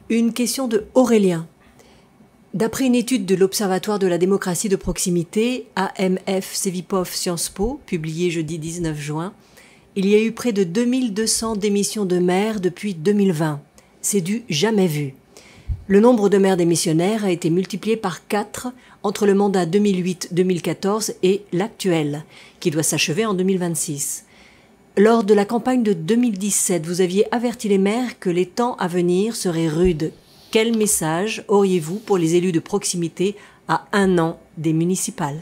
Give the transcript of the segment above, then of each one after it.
Une question de Aurélien. D'après une étude de l'Observatoire de la démocratie de proximité, AMF Cevipof Sciences Po, publiée jeudi 19 juin, il y a eu près de 2200 démissions de maires depuis 2020. C'est du jamais vu. Le nombre de maires démissionnaires a été multiplié par 4 entre le mandat 2008-2014 et l'actuel, qui doit s'achever en 2026. Lors de la campagne de 2017, vous aviez averti les maires que les temps à venir seraient rudes. Quel message auriez-vous pour les élus de proximité à 1 an des municipales ?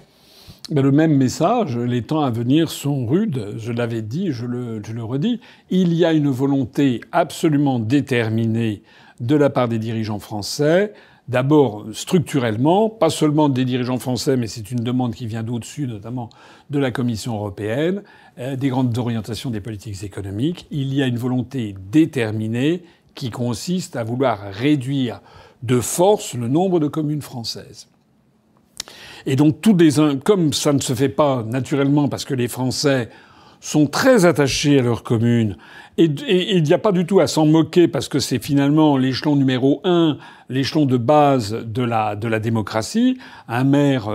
Le même message, les temps à venir sont rudes, je l'avais dit, je le redis. Il y a une volonté absolument déterminée de la part des dirigeants français, d'abord structurellement, pas seulement des dirigeants français, mais c'est une demande qui vient d'au-dessus, notamment de la Commission européenne, des grandes orientations des politiques économiques. Il y a une volonté déterminée qui consiste à vouloir réduire de force le nombre de communes françaises. Et donc, comme ça ne se fait pas naturellement parce que les Français sont très attachés à leurs communes, et il n'y a pas du tout à s'en moquer parce que c'est finalement l'échelon numéro 1, l'échelon de base de la démocratie. Un maire,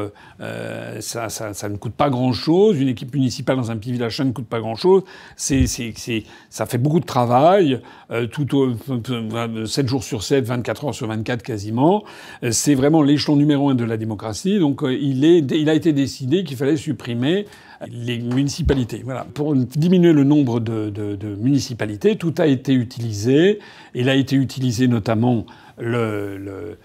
ça ne coûte pas grand-chose. Une équipe municipale dans un petit village, ça ne coûte pas grand-chose. Ça fait beaucoup de travail, 7 jours sur 7, 24 heures sur 24 quasiment. C'est vraiment l'échelon numéro 1 de la démocratie. Donc il a été décidé qu'il fallait supprimer les municipalités. Voilà. Pour diminuer le nombre de municipalités, tout a été utilisé. Il a été utilisé notamment l'arme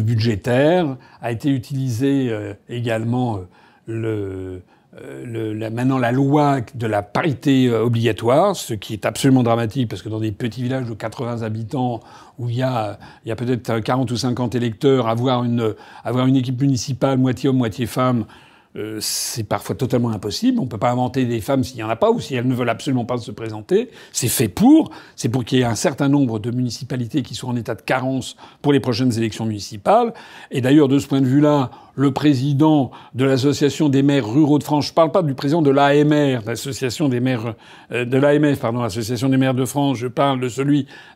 budgétaire, a été utilisé également maintenant la loi de la parité obligatoire, ce qui est absolument dramatique parce que dans des petits villages de 80 habitants où il y a peut-être 40 ou 50 électeurs, avoir une équipe municipale moitié homme, moitié femme, c'est parfois totalement impossible. On peut pas inventer des femmes s'il y en a pas ou si elles ne veulent absolument pas se présenter. C'est pour qu'il y ait un certain nombre de municipalités qui soient en état de carence pour les prochaines élections municipales. Et d'ailleurs, de ce point de vue-là, le président de l'association des maires ruraux de France, je parle pas du président de l'AMR, l'association des maires, de l'AMF, pardon, l'association des maires de France, je parle de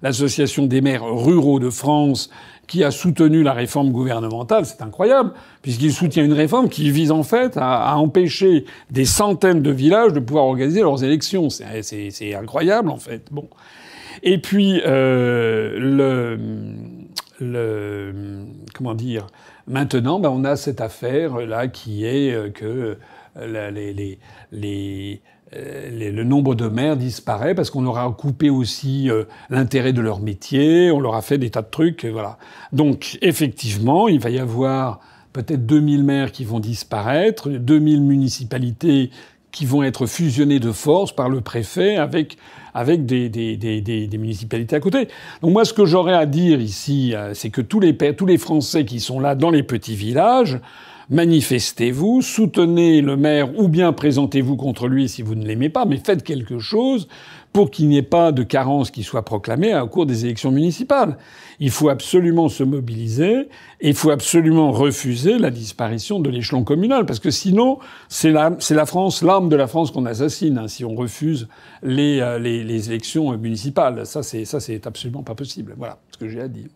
l'association des maires ruraux de France, qui a soutenu la réforme gouvernementale. C'est incroyable, puisqu'il soutient une réforme qui vise en fait à empêcher des centaines de villages de pouvoir organiser leurs élections. C'est incroyable, en fait. Bon. Et puis, comment dire, maintenant, on a cette affaire-là qui est que le nombre de maires disparaît parce qu'on leur a coupé aussi l'intérêt de leur métier, on leur a fait des tas de trucs, voilà. Donc, effectivement, il va y avoir peut-être 2000 maires qui vont disparaître, 2000 municipalités qui vont être fusionnées de force par le préfet avec des municipalités à côté. Donc moi, ce que j'aurais à dire ici, c'est que tous les Français qui sont là dans les petits villages, manifestez-vous, soutenez le maire ou bien présentez-vous contre lui si vous ne l'aimez pas, mais faites quelque chose pour qu'il n'y ait pas de carence qui soit proclamée au cours des élections municipales. Il faut absolument se mobiliser et il faut absolument refuser la disparition de l'échelon communal parce que sinon, c'est la France, l'âme de la France qu'on assassine, hein, si on refuse les élections municipales. Ça, c'est absolument pas possible. Voilà ce que j'ai à dire.